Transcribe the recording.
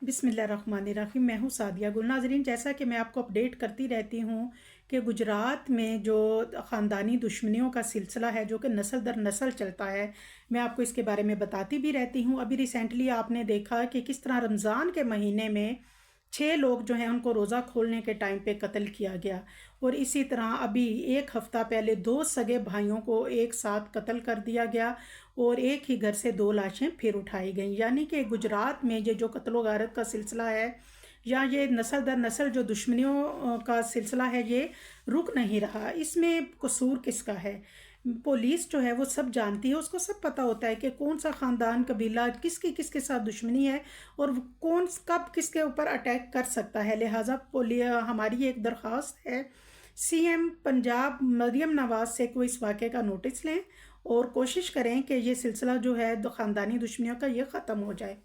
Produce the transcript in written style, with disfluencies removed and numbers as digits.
बिस्मिल्लाहिर्रहमानिर्रहीम। मैं हूँ सादिया गुल। नाज़रीन, जैसा कि मैं आपको अपडेट करती रहती हूँ कि गुजरात में जो ख़ानदानी दुश्मनियों का सिलसिला है, जो कि नस्ल दर नस्ल चलता है, मैं आपको इसके बारे में बताती भी रहती हूँ। अभी रिसेंटली आपने देखा कि किस तरह रमज़ान के महीने में 6 लोग जो हैं उनको रोज़ा खोलने के टाइम पे कत्ल किया गया। और इसी तरह अभी एक हफ़्ता पहले 2 सगे भाइयों को एक साथ कत्ल कर दिया गया और एक ही घर से 2 लाशें फिर उठाई गईं। यानी कि गुजरात में ये जो कत्लो गारत का सिलसिला है या ये नस्ल दर नस्ल जो दुश्मनियों का सिलसिला है, ये रुक नहीं रहा। इसमें कसूर किसका है? पुलिस जो है वो सब जानती है, उसको सब पता होता है कि कौन सा ख़ानदान कबीला किसकी किसके साथ दुश्मनी है और कौन कब किसके ऊपर अटैक कर सकता है। लिहाजा हमारी एक दरख्वास्त है, सीएम पंजाब मरियम नवाज से कोई इस वाक़े का नोटिस लें और कोशिश करें कि ये सिलसिला जो है ख़ानदानी दुश्मनियों का ये ख़त्म हो जाए।